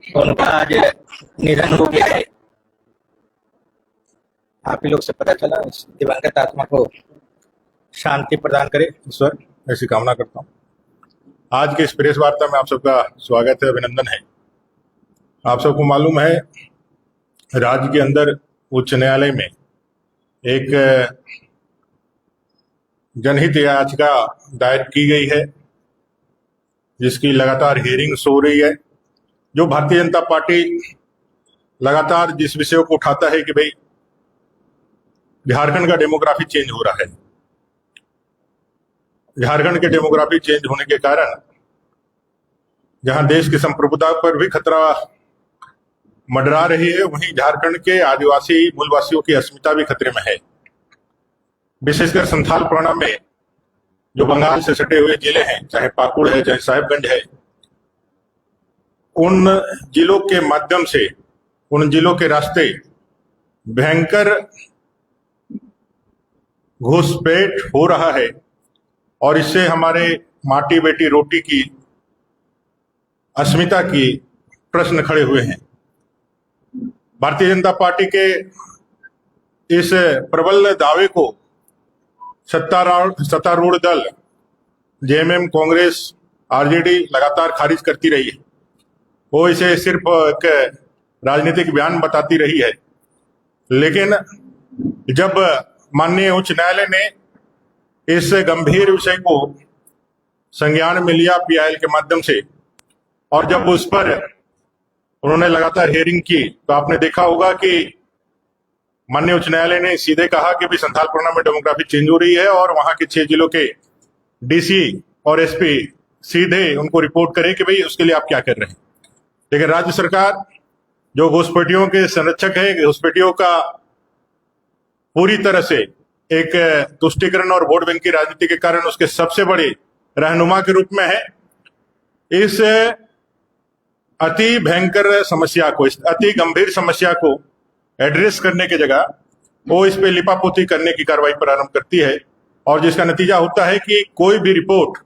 उनका आज निधन हो गया है। आप ही लोग से पता चला। इस दिवंगत आत्मा को शांति प्रदान करे ईश्वर, ऐसी कामना करता हूँ। आज के इस प्रेस वार्ता में आप सबका स्वागत है, अभिनंदन है। आप सबको मालूम है, राज्य के अंदर उच्च न्यायालय में एक जनहित याचिका दायर की गई है, जिसकी लगातार हियरिंग्स हो रही है। जो भारतीय जनता पार्टी लगातार जिस विषय को उठाता है कि भाई झारखंड का डेमोग्राफी चेंज हो रहा है, झारखंड के डेमोग्राफी चेंज होने के कारण जहां देश की संप्रभुता पर भी खतरा मंडरा रही है, वहीं झारखंड के आदिवासी मूलवासियों की अस्मिता भी खतरे में है। विशेषकर संथाल परगना में जो बंगाल से सटे हुए जिले हैं, चाहे पाकुड़ है चाहे साहिबगंज है, उन जिलों के माध्यम से, उन जिलों के रास्ते भयंकर घुसपैठ हो रहा है और इससे हमारे माटी बेटी रोटी की अस्मिता की प्रश्न खड़े हुए हैं। भारतीय जनता पार्टी के इस प्रबल दावे को सत्तारूढ़ दल जेएमएम, कांग्रेस, आरजेडी लगातार खारिज करती रही है। वो इसे सिर्फ एक राजनीतिक बयान बताती रही है, लेकिन जब माननीय उच्च न्यायालय ने इस गंभीर विषय को संज्ञान में लिया पीआईएल के माध्यम से, और जब उस पर उन्होंने लगातार हियरिंग की, तो आपने देखा होगा कि माननीय उच्च न्यायालय ने सीधे कहा कि भी संथाल परगना में डेमोग्राफी चेंज हो रही है और वहां के 6 जिलों के डीसी और एसपी सीधे उनको रिपोर्ट करें कि भाई उसके लिए आप क्या कर रहे हैं। लेकिन राज्य सरकार, जो घुसपैठियों के संरक्षक है, घुसपैठियों का पूरी तरह से एक तुष्टीकरण और वोट बैंक की राजनीति के कारण उसके सबसे बड़े रहनुमा के रूप में है, इस अति भयंकर समस्या को, इस अति गंभीर समस्या को एड्रेस करने की जगह वो इस पे लिपापोती करने की कार्रवाई प्रारंभ करती है, और जिसका नतीजा होता है कि कोई भी रिपोर्ट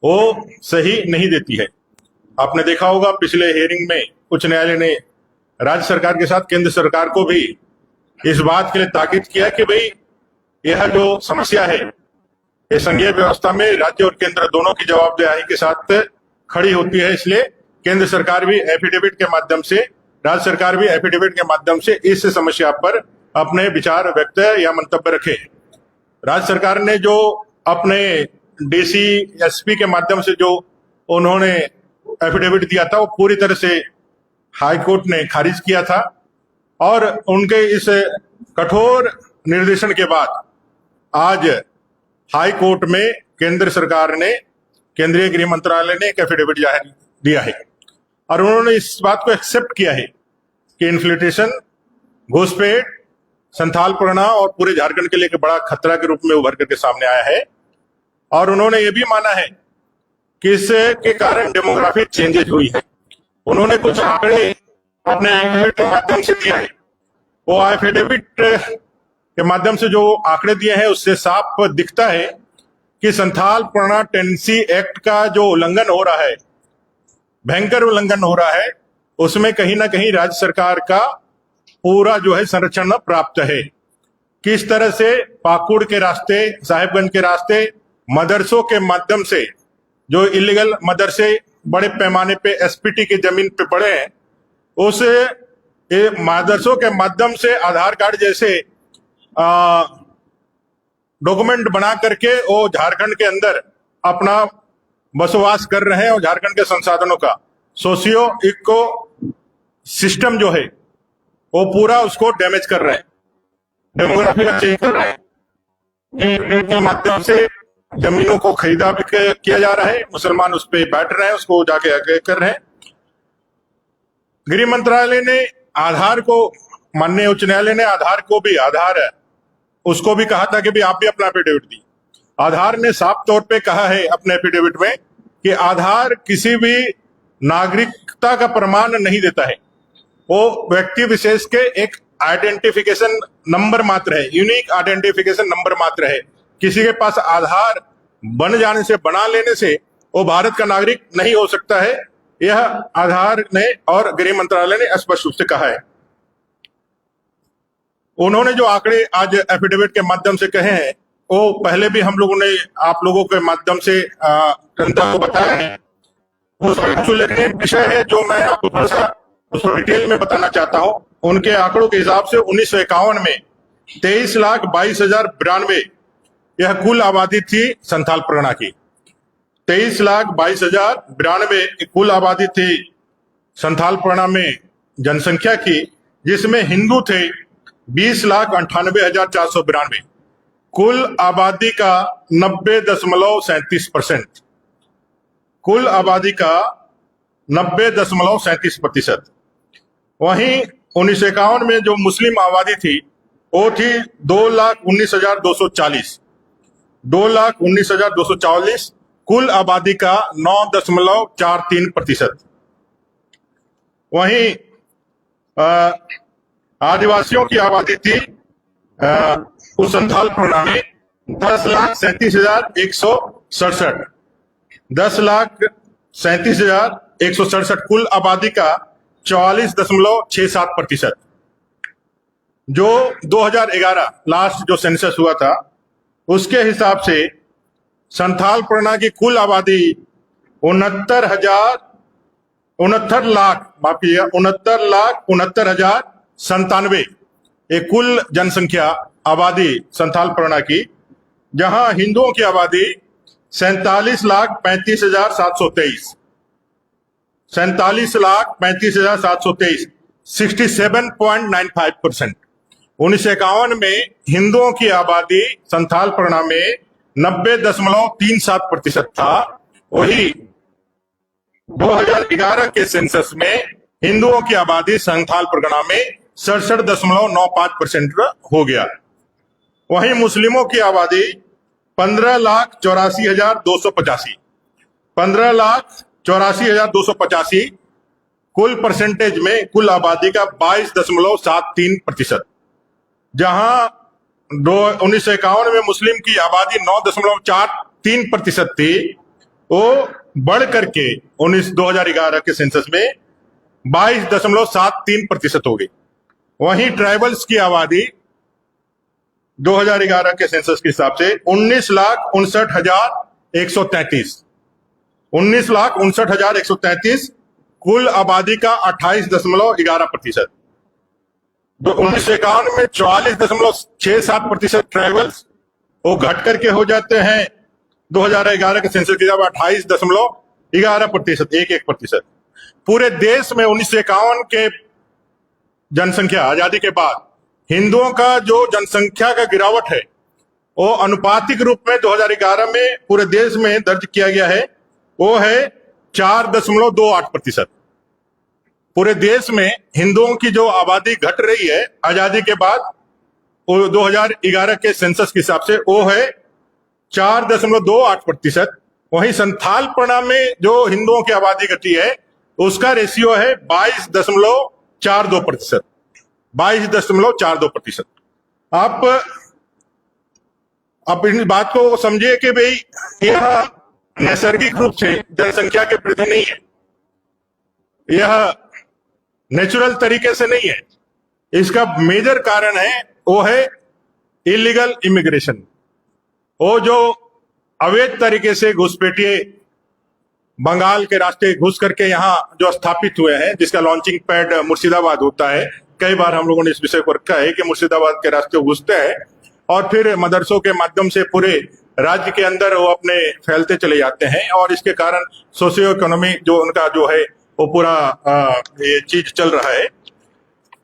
वो सही नहीं देती है। आपने देखा होगा पिछले हियरिंग में उच्च न्यायालय ने राज्य सरकार के साथ केंद्र सरकार को भी इस बात के लिए ताकीद किया कि भाई यह जो समस्या है, ये संघीय व्यवस्था में राज्य और केंद्र दोनों की जवाबदेही के साथ खड़ी होती है। इसलिए केंद्र सरकार भी एफिडेविट के माध्यम से, राज्य सरकार भी एफिडेविट के माध्यम से इस समस्या पर अपने विचार व्यक्त या मंतव्य रखे। राज्य सरकार ने जो अपने डीसी एसपी के माध्यम से जो उन्होंने एफिडेविट दिया था, वो पूरी तरह से हाई कोर्ट ने खारिज किया था, और उनके इस कठोर निर्देशन के बाद आज हाई कोर्ट में केंद्र सरकार ने, केंद्रीय गृह मंत्रालय ने एक एफिडेविट जारी दिया है, और उन्होंने इस बात को एक्सेप्ट किया है कि इन्फ्लिट्रेशन, घुसपैठ संथाल परगना और पूरे झारखंड के लिए एक बड़ा खतरा के रूप में उभर करके सामने आया है। और उन्होंने ये भी माना है कि इसके कारण डेमोग्राफी चेंजेस हुई है। उन्होंने कुछ आंकड़े अपने एफिडेविट के माध्यम से दिया है। वो एफिडेविट के माध्यम से जो आंकड़े दिए हैं, उससे साफ दिखता है कि संथाल परगना टेनेंसी एक्ट का जो उल्लंघन हो रहा है, भयंकर उल्लंघन हो रहा है, उसमें कहीं ना कहीं राज्य सरकार का पूरा जो है संरक्षण प्राप्त है। किस तरह से पाकुड़ के रास्ते, साहिबगंज के रास्ते, मदरसों के माध्यम से, जो इलीगल मदरसे बड़े पैमाने पे एसपीटी की जमीन पे पड़े हैं, उस मदरसों के माध्यम से आधार कार्ड जैसे डॉक्यूमेंट बना करके वो झारखंड के अंदर अपना बसवास कर रहे हैं, और झारखंड के संसाधनों का सोशियो इको सिस्टम जो है वो पूरा उसको डैमेज कर रहे हैं, डेमोग्राफी का चेंज कर रहे हैं। के माध्यम से जमीनों को खरीदा भी किया जा रहा है, मुसलमान उस पर बैठ रहे हैं, उसको जाके आगे कर रहे हैं। गृह मंत्रालय ने आधार को, माननीय उच्च न्यायालय ने आधार को भी, आधार है उसको भी कहा था कि भी आप भी अपना एफिडेविट दी। आधार ने साफ तौर पे कहा है अपने एफिडेविट में कि आधार किसी भी नागरिकता का प्रमाण नहीं देता है, वो व्यक्ति विशेष के एक आइडेंटिफिकेशन नंबर मात्र है, यूनिक आइडेंटिफिकेशन नंबर मात्र है। किसी के पास आधार बन जाने से, बना लेने से वो भारत का नागरिक नहीं हो सकता है। यह आधार ने और गृह मंत्रालय ने स्पष्ट रूप से कहा है। उन्होंने जो आंकड़े आज एफिडेविट के माध्यम से कहे हैं, वो पहले भी हम लोगों ने आप लोगों के माध्यम से जनता को बताया है। वो उल्लेखनीय विषय है जो मैं आपको थोड़ा सा उसको डिटेल में बताना चाहता हूं। उनके आंकड़ों के हिसाब से 1951 में 23,22,092 यह कुल आबादी थी संथाल परगना की। 23,22,092 कुल आबादी थी संथाल परगना में जनसंख्या की, जिसमें हिंदू थे 20,98,492। कुल आबादी का 90.37%, कुल आबादी का 90.37%। वहीं 1951 में जो मुस्लिम आबादी थी वो थी 2,19,240, 2,19,240। कुल आबादी का 9.43%। वहीं आदिवासियों की आबादी थी उस संथाल परगना में 10,37,167, 10,37,167। कुल आबादी का 44.67%। जो 2011 लास्ट जो सेंसस हुआ था उसके हिसाब से संथाल परगना की कुल आबादी 69,69,69,097 एक कुल जनसंख्या आबादी संथाल परगना की, जहां हिंदुओं की आबादी 47,35,723, 47,35,723, 67.95%। 1951 में हिंदुओं की आबादी संथाल परगना में 90.37% था। वही 2011 के सेंसस में हिंदुओं की आबादी संथाल परगना में 67.95% हो गया। वहीं मुस्लिमों की आबादी 15,84,285, 15,84,285 कुल परसेंटेज में कुल आबादी का 22.73%। जहां 1951 में मुस्लिम की आबादी 9.43% थी, वो बढ़ करके 2011 के सेंसस में 22.73% हो गई। वहीं ट्राइबल्स की आबादी 2011 के सेंसस के हिसाब से 19,59,133, 19,59,133 कुल आबादी का 28.11%। जो 1951 में 44.67% ट्राइबल्स वो घट करके हो जाते हैं 2011 के सेंसस के हिसाब 28.11%, 11%। पूरे देश में 1951 के जनसंख्या आजादी के बाद हिंदुओं का जो जनसंख्या का गिरावट है वो अनुपातिक रूप में 2011 में पूरे देश में दर्ज किया गया है, वो है 4.28%। पूरे देश में हिंदुओं की जो आबादी घट रही है आजादी के बाद, वो 2011 के सेंसस के हिसाब से वो है 4.28%। वहीं संथाल परगना में जो हिंदुओं की आबादी घटी है उसका रेशियो है 22.42%, 22.42%। आप इस बात को समझिए कि भाई यह नैसर्गिक रूप से जनसंख्या के प्रति नहीं है, यह नेचुरल तरीके से नहीं है। इसका मेजर कारण है वो है इलीगल इमिग्रेशन। वो जो अवैध तरीके से घुसपैठिए बंगाल के रास्ते घुस करके यहाँ जो स्थापित हुए हैं, जिसका लॉन्चिंग पैड मुर्शिदाबाद होता है। कई बार हम लोगों ने इस विषय को रखा है कि मुर्शिदाबाद के रास्ते घुसते हैं और फिर मदरसों के माध्यम से पूरे राज्य के अंदर वो अपने फैलते चले जाते हैं, और इसके कारण सोशियो इकोनॉमी जो उनका जो है वो पूरा ये चीज चल रहा है।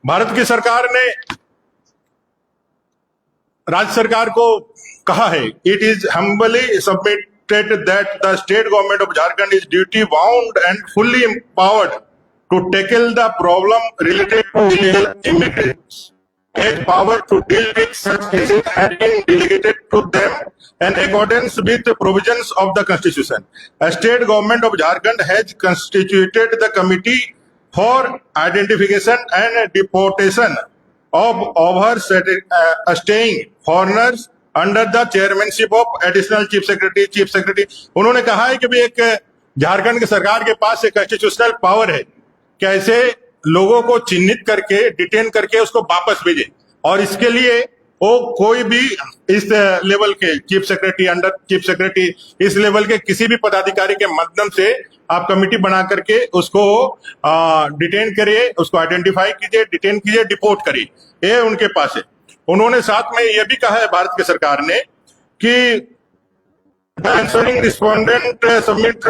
भारत की सरकार ने राज्य सरकार को कहा है, it is humbly submitted that the state government of Jharkhand is duty bound and fully empowered to tackle the problem related to illegal immigrants, has power to deal with such cases has been delegated to them in accordance with the provisions of the Constitution. A state government of Jharkhand has constituted the committee for identification and deportation of overstaying foreigners under the chairmanship of additional chief secretary. उन्होंने कहा है कि भी एक झारखंड की सरकार के पास एक कॉन्स्टिट्यूशनल पावर है कि ऐसे लोगों को चिन्हित करके डिटेन करके उसको वापस भेजे, और इसके लिए वो कोई भी इस लेवल के chief secretary, under chief secretary, इस लेवल के किसी भी पदाधिकारी के माध्यम से आप कमेटी बना करके उसको डिटेन करिए, उसको आइडेंटिफाई कीजिए, डिटेन कीजिए, डिपोर्ट करिए, ये उनके पास है। उन्होंने साथ में यह भी कहा है भारत की सरकार ने कि answering respondent submit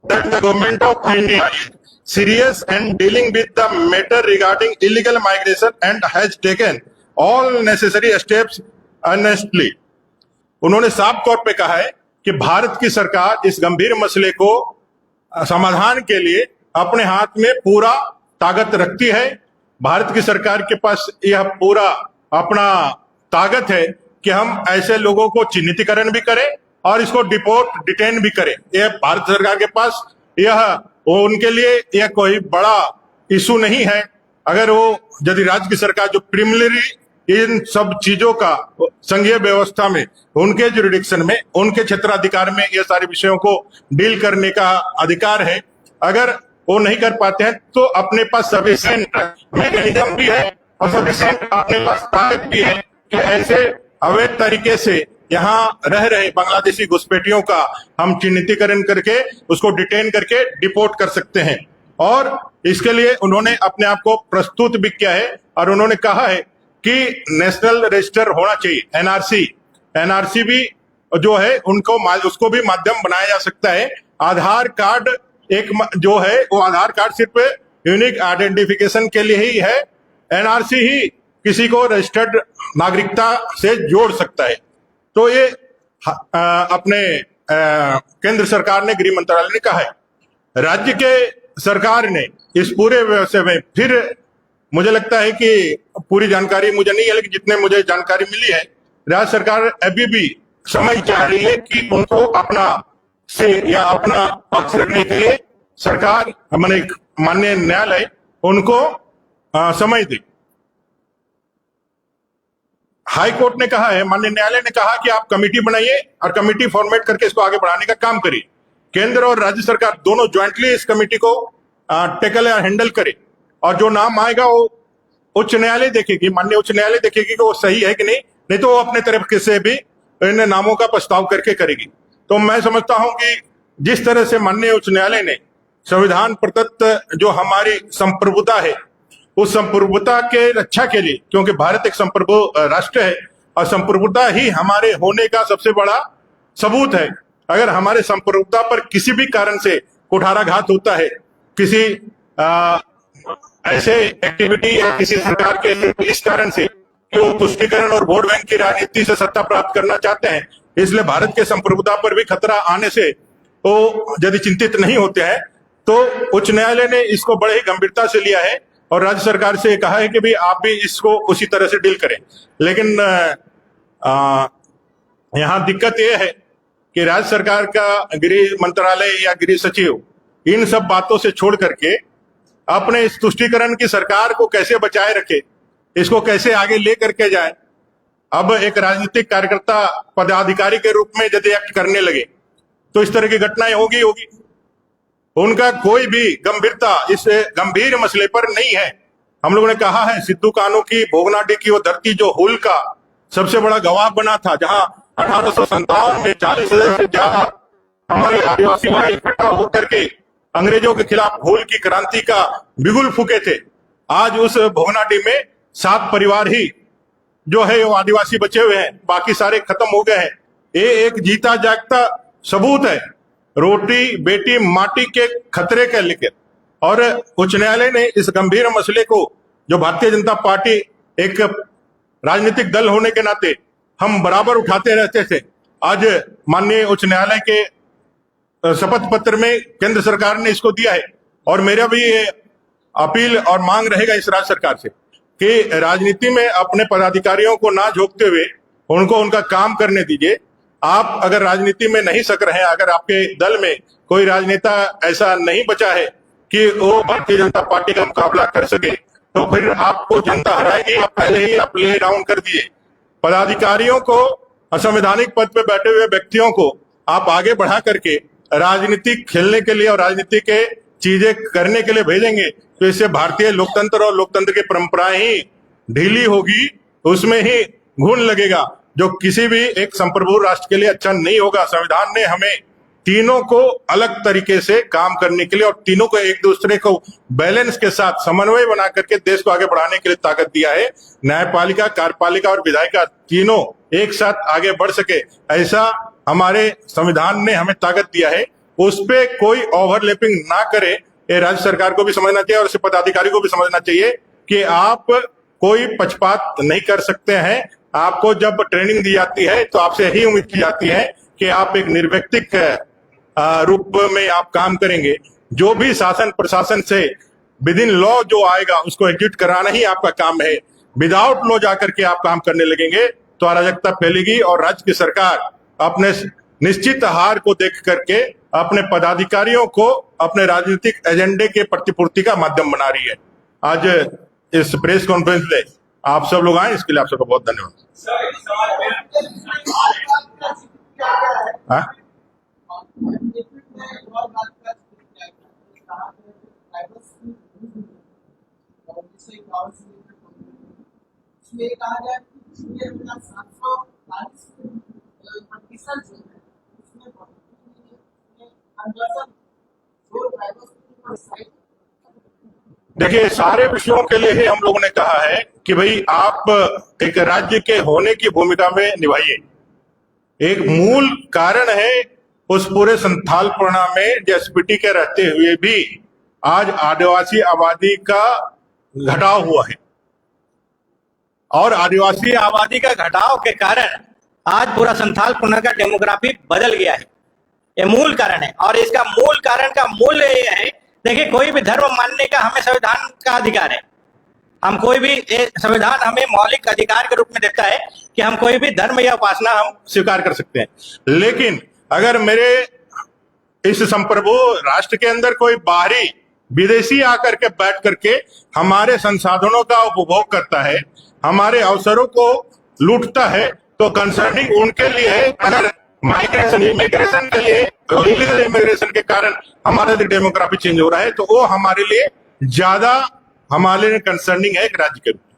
that the government of India is serious and dealing with the matter regarding illegal migration and has taken all necessary steps earnestly। उन्होंने साफ तौर पे कहा है कि भारत की सरकार इस गंभीर मसले को समाधान के लिए अपने हाथ में पूरा ताकत रखती है। भारत की सरकार के पास यह पूरा अपना ताकत है कि हम ऐसे लोगों को चिन्हितीकरण भी करें और इसको डिटेन भी करें। यह भारत सरकार के पास उनके लिए यह कोई बड़ा इशू नहीं है। अगर वो यदि राज्य की सरकार जो प्रिमिनरी इन सब चीजों का संघीय व्यवस्था में, उनके जुरिडिक्शन में, उनके क्षेत्राधिकार में ये सारे विषयों को डील करने का अधिकार है, अगर वो नहीं कर पाते हैं तो अपने पास सफिशिएंट मैकेनिज्म भी है और सफिशिएंट अपने पास ताकत भी है कि ऐसे अवैध तरीके से यहाँ रह रहे बांग्लादेशी घुसपैठियों का हम चिन्हितीकरण करके उसको डिटेन करके डिपोर्ट कर सकते हैं। और इसके लिए उन्होंने अपने आप को प्रस्तुत भी किया है और उन्होंने कहा है कि नेशनल रजिस्टर होना चाहिए, एनआरसी भी जो है उनको उसको भी माध्यम बनाया जा सकता है। आधार कार्ड एक जो है वो आधार कार्ड सिर्फ यूनिक आइडेंटिफिकेशन के लिए ही है, एनआरसी ही किसी को रजिस्टर्ड नागरिकता से जोड़ सकता है। तो ये अपने केंद्र सरकार ने, गृह मंत्रालय ने कहा है। राज्य के सरकार ने इस पूरे व्यवसाय में फिर मुझे लगता है कि पूरी जानकारी मुझे नहीं है, लेकिन जितने मुझे जानकारी मिली है, राज्य सरकार अभी भी समय चाह रही है कि उनको अपना से या अपना पक्ष रखने के लिए सरकार माननीय न्यायालय उनको समय दे। हाई कोर्ट ने कहा है, माननीय न्यायालय ने कहा कि आप कमेटी बनाइए और कमेटी फॉर्मेट करके इसको आगे बढ़ाने का काम करिए। केंद्र और राज्य सरकार दोनों ज्वाइंटली इस कमेटी को टेकल या हैंडल करे, और जो नाम आएगा वो उच्च न्यायालय देखेगी, माननीय उच्च न्यायालय देखेगी कि वो सही है कि नहीं तो वो अपने तरफ से भी इन नामों का प्रस्ताव करके करेगी। तो मैं समझता हूं कि जिस तरह से माननीय उच्च न्यायालय ने संविधान प्रदत्त जो हमारी संप्रभुता है, उस संप्रभुता के रक्षा के लिए, क्योंकि भारत एक संप्रभु राष्ट्र है और संप्रभुता ही हमारे होने का सबसे बड़ा सबूत है। अगर हमारे संप्रभुता पर किसी भी कारण से कुठाराघात होता है, किसी ऐसे एक्टिविटी या किसी सरकार के इस कारण से कि वो तुष्टीकरण और वोट बैंक की राजनीति से सत्ता प्राप्त करना चाहते हैं, इसलिए भारत के संप्रभुता पर भी खतरा आने से वो यदि चिंतित नहीं होते हैं तो उच्च न्यायालय ने इसको बड़े ही गंभीरता से लिया है और राज्य सरकार से कहा है कि भाई आप भी इसको उसी तरह से डील करें। लेकिन यहाँ दिक्कत यह है कि राज्य सरकार का गृह मंत्रालय या गृह सचिव इन सब बातों से छोड़ करके अपने इस तुष्टीकरण की सरकार को कैसे बचाए रखे, इसको कैसे आगे ले करके जाए। अब एक राजनीतिक कार्यकर्ता पदाधिकारी के रूप में यदि एक्ट करने लगे तो इस तरह की घटनाएं होगी। उनका कोई भी गंभीरता इस गंभीर मसले पर नहीं है। हम लोगों ने कहा है, सिद्धू कान्हू की भोगनाडीह की वो धरती जो हुल का सबसे बड़ा गवाह बना था, जहां 1857 में 40,000 से ज्यादा हमारे आदिवासी भाई इकट्ठा होकर के अंग्रेजों के खिलाफ हुल की क्रांति का बिगुल फूके थे। आज उस भोगनाडीह में 7 परिवार ही जो है वो आदिवासी बचे हुए हैं, बाकी सारे खत्म हो गए हैं। ये एक जीता जागता सबूत है रोटी बेटी माटी के खतरे के लेकर। और उच्च न्यायालय ने इस गंभीर मसले को, जो भारतीय जनता पार्टी एक राजनीतिक दल होने के नाते हम बराबर उठाते रहते थे, आज माननीय उच्च न्यायालय के शपथ पत्र में केंद्र सरकार ने इसको दिया है। और मेरा भी ये अपील और मांग रहेगा इस राज्य सरकार से कि राजनीति में अपने पदाधिकारियों को ना झोंकते हुए उनको उनका काम करने दीजिए। आप अगर राजनीति में नहीं सक रहे हैं, अगर आपके दल में कोई राजनेता ऐसा नहीं बचा है कि वो भारतीय जनता पार्टी का मुकाबला कर सके, तो फिर आपको जनता हराएगी। आप पहले ही आप ले डाउन कर दिए। पदाधिकारियों को, असंवैधानिक पद पे बैठे हुए व्यक्तियों को आप आगे बढ़ा करके राजनीति खेलने के लिए और राजनीति के चीजें करने के लिए भेजेंगे तो इससे भारतीय लोकतंत्र और लोकतंत्र की परंपराएं ही ढीली होगी, उसमें ही घुन लगेगा, जो किसी भी एक संप्रभु राष्ट्र के लिए अच्छा नहीं होगा। संविधान ने हमें तीनों को अलग तरीके से काम करने के लिए और तीनों को एक दूसरे को बैलेंस के साथ समन्वय बना करके देश को आगे बढ़ाने के लिए ताकत दिया है। न्यायपालिका, कार्यपालिका और विधायिका तीनों एक साथ आगे बढ़ सके, ऐसा हमारे संविधान ने हमें ताकत दिया है। उस पे कोई ओवरलैपिंग ना करे, ये राज्य सरकार को भी समझना चाहिए और इसे पदाधिकारी को भी समझना चाहिए कि आप कोई पक्षपात नहीं कर सकते हैं। आपको जब ट्रेनिंग दी जाती है तो आपसे यही उम्मीद की जाती है कि आप एक निर्व्यक्तिक रूप में आप काम करेंगे। जो भी शासन प्रशासन से विद इन लॉ जो आएगा उसको एग्जीक्यूट कराना ही आपका काम है। विदाउट लॉ जाकर के आप काम करने लगेंगे तो अराजकता फैलेगी और राज्य की सरकार अपने निश्चित हार को देख करके अपने पदाधिकारियों को अपने राजनीतिक एजेंडे के प्रतिपूर्ति का माध्यम बना रही है। आज इस प्रेस कॉन्फ्रेंस में आप सब लोग आए, इसके लिए आप सबका बहुत धन्यवाद। हाँ? देखिए, सारे विषयों के लिए ही हम लोगों ने कहा है कि भाई आप एक राज्य के होने की भूमिका में निभाइए। एक मूल कारण है उस पूरे संथालपना में जेएसपीटी के रहते हुए भी आज आदिवासी आबादी का घटाव हुआ है और आदिवासी आबादी का घटाव के कारण आज पूरा संथालपना का डेमोग्राफी बदल गया है। ये मूल कारण है और इसका मूल कारण का मूल्य ये है, देखिए कोई भी धर्म मानने का हमें संविधान का अधिकार है। हम कोई भी, संविधान हमें मौलिक अधिकार के रूप में देता है कि हम कोई भी धर्म या उपासना हम स्वीकार कर सकते हैं। लेकिन अगर मेरे इस संप्रभु राष्ट्र के अंदर कोई बाहरी विदेशी आकर के बैठ करके हमारे संसाधनों का उपभोग करता है, हमारे अवसरों को लूटता है, तो कंसर्निंग उनके लिए है। अगर माइग्रेशन इमिग्रेशन के लिए, इलीगल इमिग्रेशन के कारण हमारा डेमोग्राफी चेंज हो रहा है, तो वो हमारे लिए ज्यादा हमारे लिए कंसर्निंग है एक राज्य के रूप में।